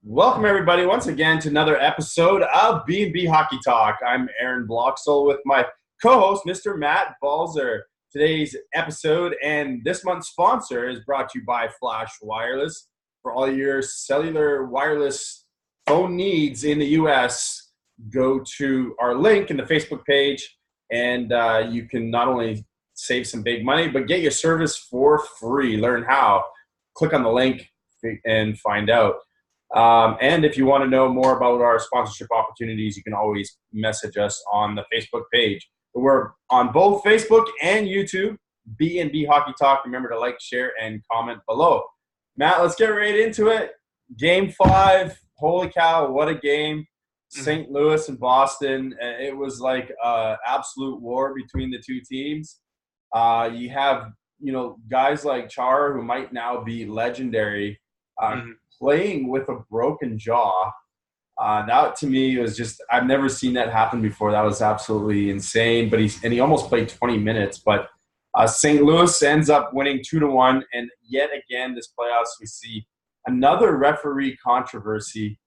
Welcome everybody once again to another episode of B&B Hockey Talk. I'm Aaron Bloxel with my co-host, Mr. Matt Balzer. Today's episode and this month's sponsor is brought to you by Flash Wireless. For all your cellular wireless phone needs in the U.S., go to our link in the Facebook page and you can not only save some big money, but get your service for free. Learn how. Click on the link and find out. And if you want to know more about our sponsorship opportunities, you can always message us on the Facebook page. We're on both Facebook and YouTube, B&B Hockey Talk. Remember to like, share, and comment below. Matt, let's get right into it. Game 5. Holy cow, what a game. St. Louis and Boston. It was like an absolute war between the two teams. You have, guys like Char, who might now be legendary, playing with a broken jaw. That to me was just, I've never seen that happen before. That was absolutely insane. But he almost played 20 minutes. But St. Louis ends up winning 2-1. And yet again, this playoffs, we see another referee controversy.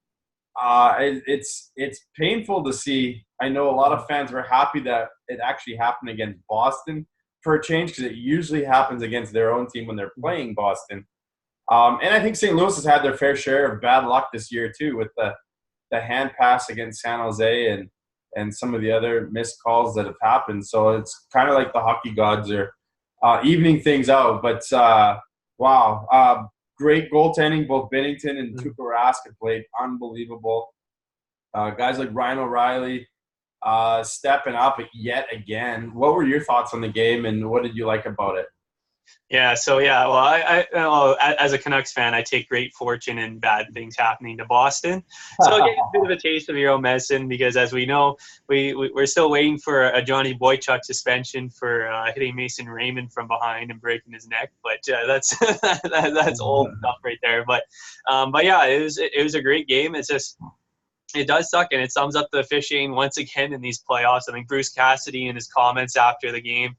It's painful to see. I know a lot of fans were happy that it actually happened against Boston for a change, because it usually happens against their own team when they're playing Boston. And I think St. Louis has had their fair share of bad luck this year too, with the hand pass against San Jose and some of the other missed calls that have happened. So it's kind of like the hockey gods are evening things out. But wow, great goaltending. Both Binnington and Tuukka Rask have played unbelievable. Guys like Ryan O'Reilly stepping up yet again. What were your thoughts on the game, and what did you like about it? Well, I as a Canucks fan, I take great fortune in bad things happening to Boston. So I'll get a bit of a taste of your own medicine, because as we know, we're still waiting for a Johnny Boychuk suspension for hitting Mason Raymond from behind and breaking his neck. But that's that's old stuff right there. But yeah, it was a great game. It's just, it does suck, and it sums up the officiating once again in these playoffs. I think Bruce Cassidy, in his comments after the game,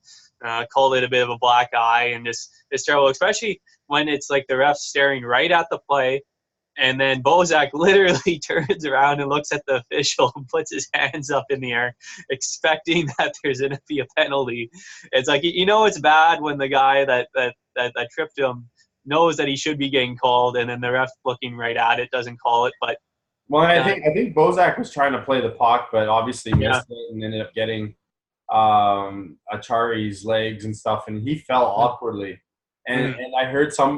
called it a bit of a black eye, and just it's terrible, especially when it's like the ref staring right at the play, and then Bozak literally turns around and looks at the official and puts his hands up in the air, expecting that there's going to be a penalty. It's like, it's bad when the guy that tripped him knows that he should be getting called, and then the ref looking right at it doesn't call it. But I think Bozak was trying to play the puck, but obviously missed it and ended up getting Achari's legs and stuff, and he fell awkwardly. And I heard some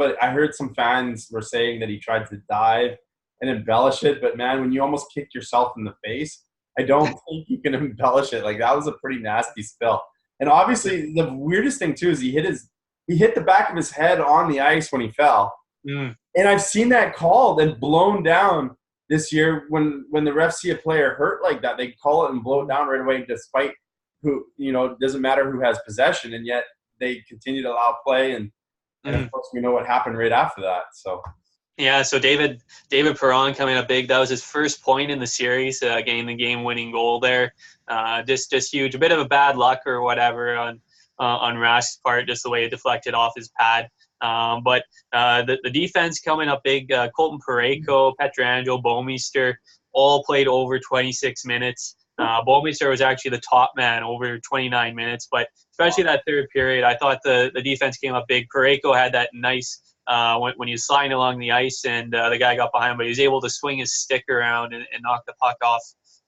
fans were saying that he tried to dive and embellish it, but man, when you almost kick yourself in the face, I don't think you can embellish it. Like, that was a pretty nasty spill. And obviously the weirdest thing too is he hit the back of his head on the ice when he fell. And I've seen that called and blown down this year. When the refs see a player hurt like that, they call it and blow it down right away, despite who, it doesn't matter who has possession, and yet they continue to allow play. And of course, we know what happened right after that. So David Perron coming up big. That was his first point in the series, getting the game-winning goal there. Just huge. A bit of a bad luck or whatever on Rask's part, just the way it deflected off his pad. But the defense coming up big. Colton Parayko, Pietrangelo, Bouwmeester all played over 26 minutes. Bouwmeester was actually the top man, over 29 minutes. But especially that third period, I thought the defense came up big. Parayko had that nice when he was sliding along the ice, and the guy got behind him, but he was able to swing his stick around and knock the puck off.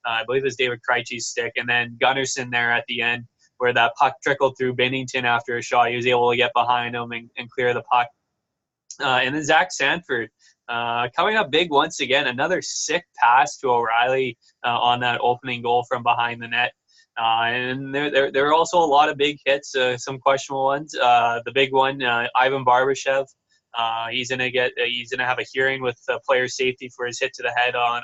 I believe it was David Krejci's stick. And then Gunnarsson there at the end, where that puck trickled through Binnington after a shot. He was able to get behind him and clear the puck. And then Zach Sanford coming up big once again. Another sick pass to O'Reilly on that opening goal from behind the net. And there are also a lot of big hits, some questionable ones. The big one, Ivan Barbashev. He's gonna have a hearing with player safety for his hit to the head on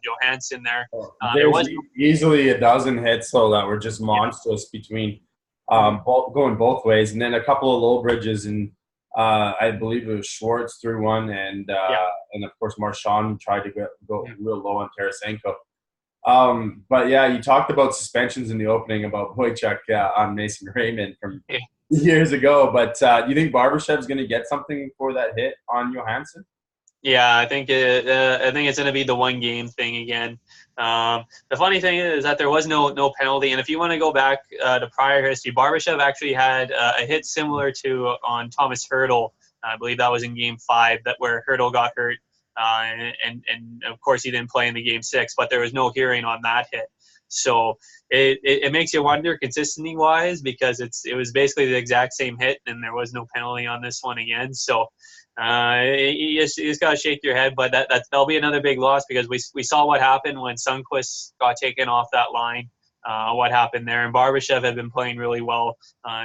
Johansson there. There was easily a dozen hits though that were just monstrous between going both ways, and then a couple of low bridges, and I believe it was Schwartz threw one, and of course Marchand tried to go real low on Tarasenko. But yeah, you talked about suspensions in the opening about Boychuk on Mason Raymond from years ago. But do you think Barbashev's going to get something for that hit on Johansson? Yeah, I think it's going to be the one game thing again. The funny thing is that there was no penalty, and if you want to go back to prior history, Barbashev actually had a hit similar to on Thomas Hurdle. I believe that was in Game 5, that where Hurdle got hurt, and of course he didn't play in the Game 6, but there was no hearing on that hit. So it makes you wonder consistency wise, because it was basically the exact same hit, and there was no penalty on this one again. So. You just got to shake your head, but that'll be another big loss, because we saw what happened when Sundqvist got taken off that line. What happened there, and Barbashev had been playing really well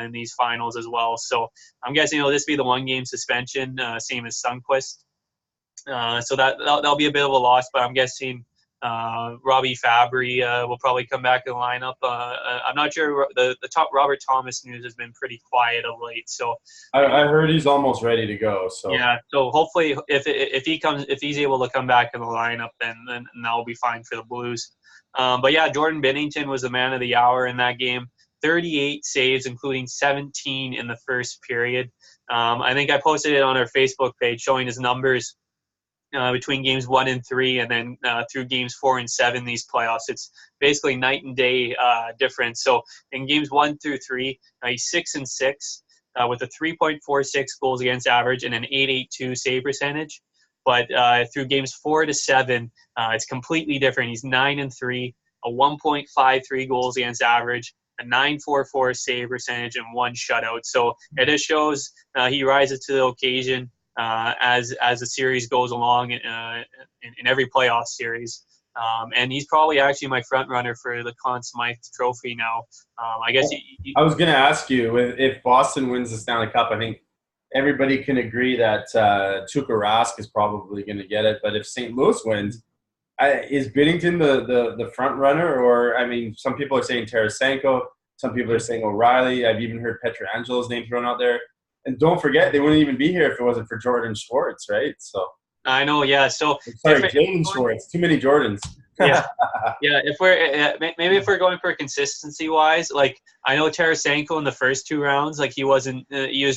in these finals as well. So I'm guessing it'll just be the one game suspension, same as Sundqvist. So that'll be a bit of a loss, but I'm guessing Robbie Fabry will probably come back in the lineup. I'm not sure. The top Robert Thomas news has been pretty quiet of late, so I heard he's almost ready to go. So yeah. So hopefully, if he's able to come back in the lineup, then that'll be fine for the Blues. But yeah, Jordan Binnington was the man of the hour in that game. 38 saves, including 17 in the first period. I think I posted it on our Facebook page showing his numbers between games 1 and 3, and then through games 4 and 7 these playoffs. It's basically night and day difference. So in games 1 through 3, he's 6-6 with a 3.46 goals against average and an 8.82 save percentage. But through games 4 to 7, it's completely different. He's 9-3, a 1.53 goals against average, a 9.44 save percentage, and 1 shutout. So it just shows he rises to the occasion as the series goes along in every playoff series. And he's probably actually my front runner for the Conn Smythe Trophy now. I guess I was going to ask you, if Boston wins the Stanley Cup, I think everybody can agree that Tuukka Rask is probably going to get it. But if St. Louis wins, is Binnington the front runner? Or, I mean, some people are saying Tarasenko, some people are saying O'Reilly. I've even heard Petrangelo's name thrown out there. And don't forget, they wouldn't even be here if it wasn't for Jordan Schwartz, right? So I know, yeah. So sorry, Jaden Schwartz. Too many Jordans. Yeah, yeah. If we're going for consistency wise, like I know Tarasenko in the first 2 rounds, like he was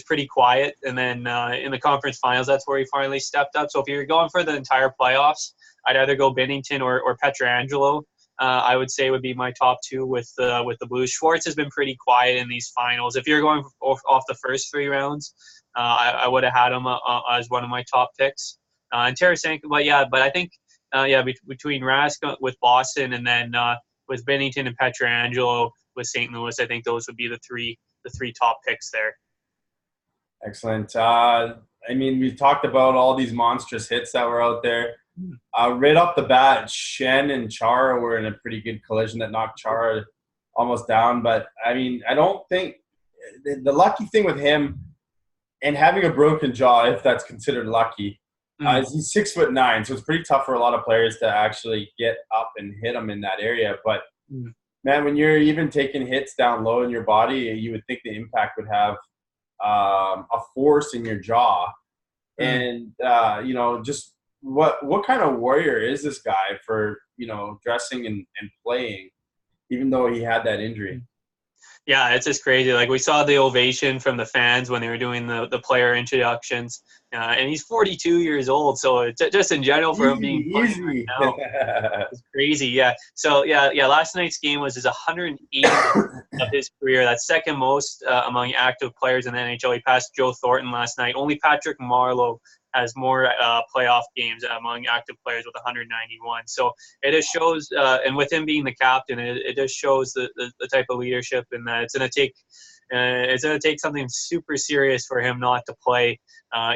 pretty quiet, and then in the conference finals, that's where he finally stepped up. So if you're going for the entire playoffs, I'd either go Binnington or Petrangelo. I would say would be my top 2 with the Blues. Schwartz has been pretty quiet in these finals. If you're going off the first 3 rounds, I would have had him as one of my top picks. And Tarasenko, but I think. Between Rask with Boston, and then with Binnington and Petrangelo with St. Louis, I think those would be the three top picks there. Excellent. I mean, we've talked about all these monstrous hits that were out there. Right off the bat, Shen and Chara were in a pretty good collision that knocked Chara almost down. But, I mean, I don't think the lucky thing with him and having a broken jaw, if that's considered lucky, he's 6'9", so it's pretty tough for a lot of players to actually get up and hit him in that area. But man, when you're even taking hits down low in your body, you would think the impact would have a force in your jaw. And just what kind of warrior is this guy for dressing and playing, even though he had that injury? Yeah, it's just crazy. Like we saw the ovation from the fans when they were doing the player introductions, and he's 42 years old. So it's just in general for him being playing right now, it's crazy. Yeah. So yeah. Last night's game was his 180th of his career. That's second most among active players in the NHL. He passed Joe Thornton last night. Only Patrick Marleau has more playoff games among active players with 191. So it just shows, and with him being the captain, it just shows the type of leadership, and that it's going to take something super serious for him not to play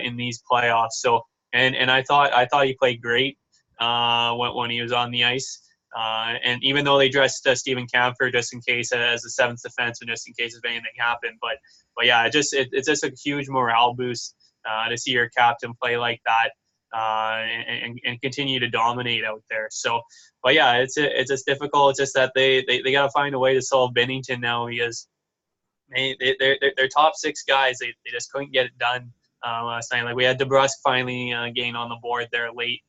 in these playoffs. So and I thought he played great when he was on the ice. And even though they dressed Stephen Kampfer just in case as the 7th defenseman, just in case if anything happened, but yeah, it's just a huge morale boost to see your captain play like that and continue to dominate out there. So, but yeah, it's just difficult. It's just that they got to find a way to solve Binnington now, because they're top 6 guys. They just couldn't get it done last night. Like we had DeBrusque finally gain on the board there late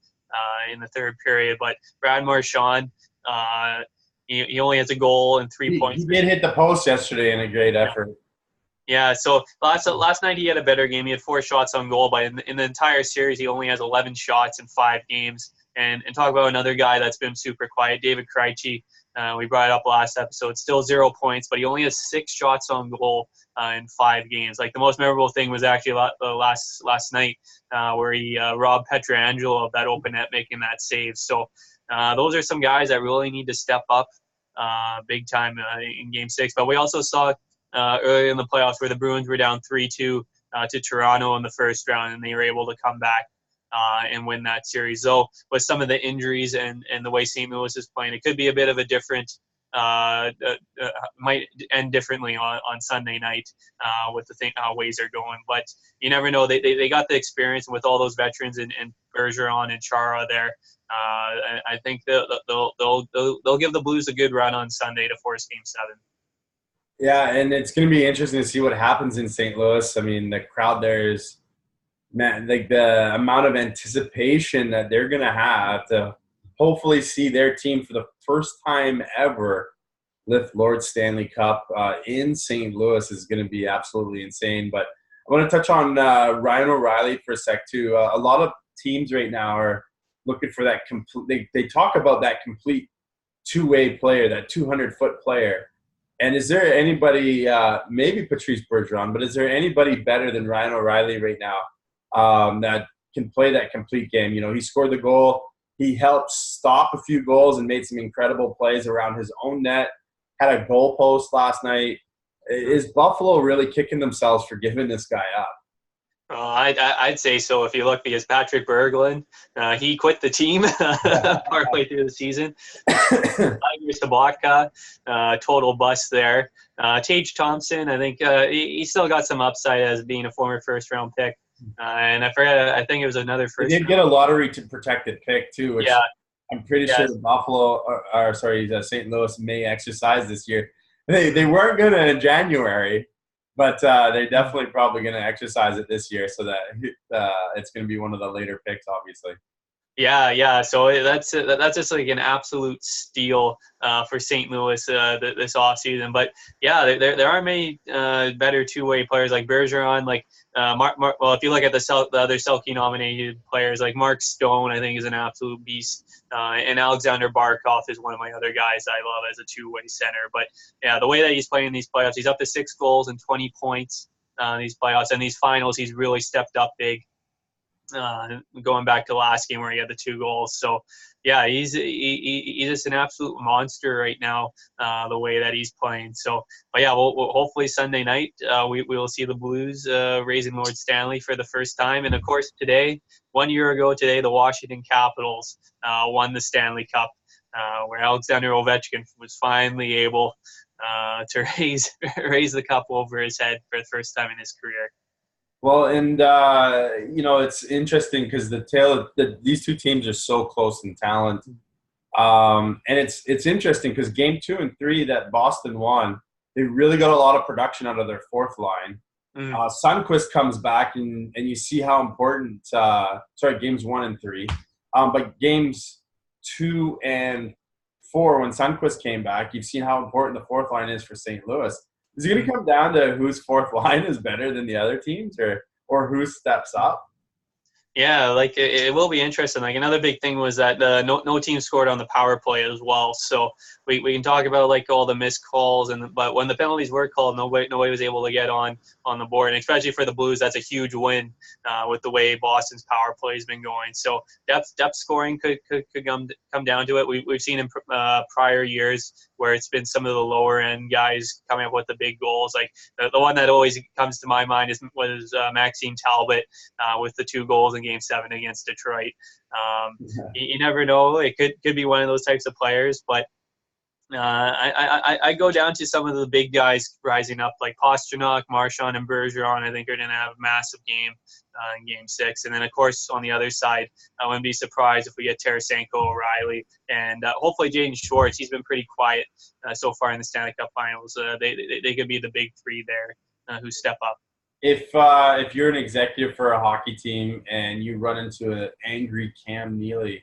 in the 3rd period, but Brad Marchand, he only has a goal and 3 points. He did hit the post yesterday in a great effort. Yeah, so last night he had a better game. He had 4 shots on goal, but in the entire series, he only has 11 shots in 5 games. And talk about another guy that's been super quiet, David Krejci. We brought it up last episode. Still 0 points, but he only has 6 shots on goal in 5 games. Like the most memorable thing was actually last night where he robbed Pietrangelo of that open net, making that save. So those are some guys that really need to step up big time in Game 6. But we also saw earlier in the playoffs where the Bruins were down 3-2 to Toronto in the first round, and they were able to come back and win that series. Though with some of the injuries and the way St. Louis is playing, it could be a bit of a different might end differently on Sunday night with the how ways are going. But you never know. They got the experience, and with all those veterans and Bergeron and Chara there, I think they'll give the Blues a good run on Sunday to force Game 7. Yeah, and it's going to be interesting to see what happens in St. Louis. I mean, the crowd there is, man, like the amount of anticipation that they're going to have to hopefully see their team for the first time ever lift Lord Stanley Cup in St. Louis is going to be absolutely insane. But I want to touch on Ryan O'Reilly for a sec, too. A lot of teams right now are looking for that complete – they talk about that complete two-way player, that 200-foot player. And is there anybody, maybe Patrice Bergeron, but is there anybody better than Ryan O'Reilly right now that can play that complete game? You know, he scored the goal. He helped stop a few goals and made some incredible plays around his own net, had a goal post last night. Is Buffalo really kicking themselves for giving this guy up? I'd say so. If you look, because Patrick Berglund, he quit the team partway through the season. Sabatka, total bust there. Tage Thompson, I think he still got some upside as being a former first-round pick. And I forget, I think it was another first. They did get a lottery to protected pick too, which I'm pretty sure Buffalo, St. Louis may exercise this year. They weren't going to in January. But they're definitely probably going to exercise it this year, so that it's going to be one of the later picks, obviously. Yeah. So that's just like an absolute steal for St. Louis this offseason. But yeah, there are many better two-way players like Bergeron, like well, if you look at the other Selke nominated players, like Mark Stone, I think is an absolute beast, and Alexander Barkov is one of my other guys I love as a two-way center. But yeah, the way that he's playing in these playoffs, he's up to 6 goals and 20 points in these playoffs, and these finals, he's really stepped up big. Going back to last game where he had the 2 goals. So yeah, he's just an absolute monster right now, the way that he's playing. So, but yeah, we'll hopefully Sunday night we will see the Blues raising Lord Stanley for the first time. And of course today, 1 year ago today, the Washington Capitals won the Stanley Cup, where Alexander Ovechkin was finally able to raise the cup over his head for the first time in his career. Well, and it's interesting because these two teams are so close in talent, and it's interesting because Game 2 and 3 that Boston won, they really got a lot of production out of their fourth line. Sundqvist comes back, and you see how important. Games 1 and 3, but games 2 and 4 when Sundqvist came back, you've seen how important the fourth line is for St. Louis. Is it going to come down to whose fourth line is better than the other teams, or who steps up? Yeah, like it will be interesting. Like another big thing was that no team scored on the power play as well. So we can talk about like all the missed calls, but when the penalties were called, nobody was able to get on the board. And especially for the Blues, that's a huge win with the way Boston's power play has been going. So depth scoring could come down to it. We've seen in prior years where it's been some of the lower end guys coming up with the big goals. Like the one that always comes to my mind was Maxime Talbot with the 2 goals in Game 7 against Detroit. You never know. It could be one of those types of players, but I go down to some of the big guys rising up, like Pastrnak, Marchand, and Bergeron. I think are going to have a massive game in Game 6. And then, of course, on the other side, I wouldn't be surprised if we get Tarasenko, O'Reilly, and hopefully Jaden Schwartz. He's been pretty quiet so far in the Stanley Cup Finals. They could be the big 3 there who step up. If you're an executive for a hockey team and you run into an angry Cam Neely,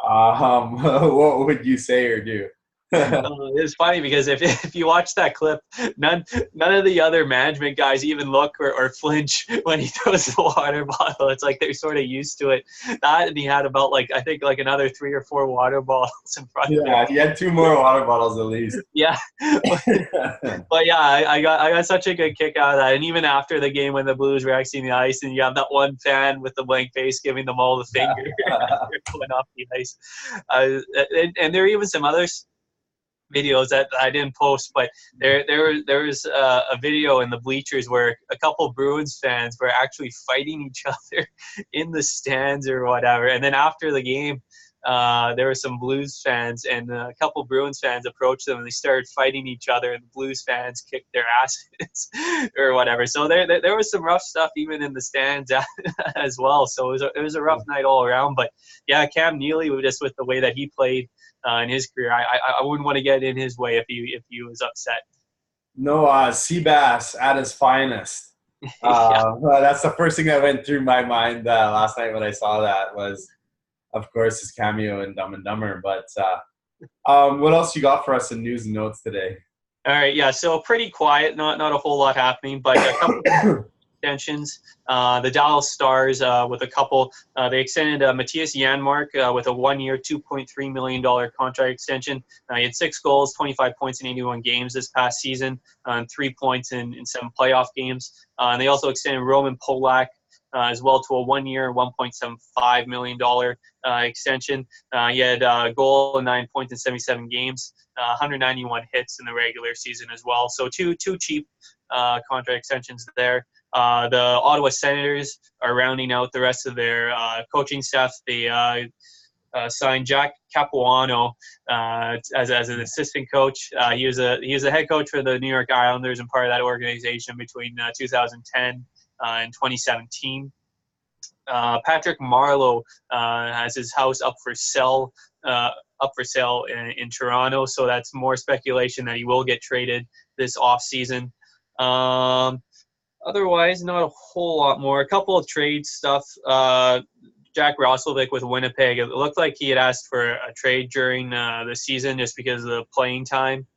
what would you say or do? It's funny because if you watch that clip, none of the other management guys even look or flinch when he throws the water bottle. It's like they're sort of used to it. That, and he had about I think another 3 or 4 water bottles in front of him. Yeah, he had 2 more water bottles at least. Yeah. But yeah, I got such a good kick out of that. And even after the game when the Blues were exiting the ice and you have that one fan with the blank face giving them all the finger going off the ice. And there are even some others videos that I didn't post, but there was a video in the bleachers where a couple Bruins fans were actually fighting each other in the stands or whatever. And then after the game, there were some Blues fans and a couple Bruins fans approached them and they started fighting each other, and the Blues fans kicked their asses or whatever. So there was some rough stuff even in the stands as well. So it was a rough night all around. But yeah, Cam Neely, just with the way that he played in his career, I wouldn't want to get in his way if he was upset. No, Seabass at his finest. Yeah. Well, that's the first thing that went through my mind last night when I saw that was, of course, his cameo in Dumb and Dumber. But what else you got for us in news and notes today? All right, yeah, so pretty quiet, not a whole lot happening, but a couple extensions. The Dallas Stars with a couple. They extended Matthias Janmark with a 1-year, $2.3 million contract extension. He had 6 goals, 25 points in 81 games this past season, and 3 points in 7 playoff games. And they also extended Roman Polak as well to a 1-year, $1.75 million extension. He had a goal and 9 points in 77 games, 191 hits in the regular season as well. So two cheap contract extensions there. The Ottawa Senators are rounding out the rest of their coaching staff. They signed Jack Capuano as an assistant coach. He was a head coach for the New York Islanders and part of that organization between 2010 and 2017. Patrick Marleau has his house up for sale in Toronto, so that's more speculation that he will get traded this offseason. Otherwise, not a whole lot more. A couple of trade stuff. Jack Roslovic with Winnipeg. It looked like he had asked for a trade during the season just because of the playing time,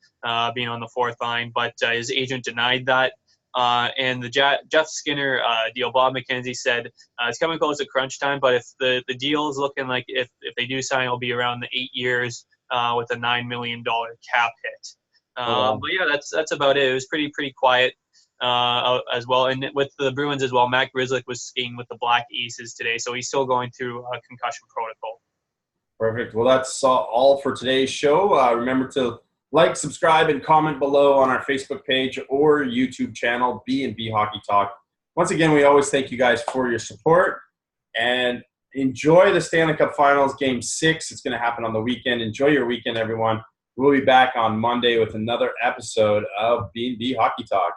being on the fourth line, but his agent denied that. And the Jeff Skinner deal, Bob McKenzie said it's coming close to crunch time, but if the deal is looking like if they do sign, it'll be around the 8 years with a $9 million cap hit. But yeah, that's about it. It was pretty quiet as well. And with the Bruins as well, Matt Grzelcyk was skiing with the Black Aces today, so he's still going through a concussion protocol. Perfect. Well, that's all for today's show. Remember to like, subscribe, and comment below on our Facebook page or YouTube channel, B&B Hockey Talk. Once again, we always thank you guys for your support. And enjoy the Stanley Cup Finals Game 6. It's going to happen on the weekend. Enjoy your weekend, everyone. We'll be back on Monday with another episode of B&B Hockey Talk.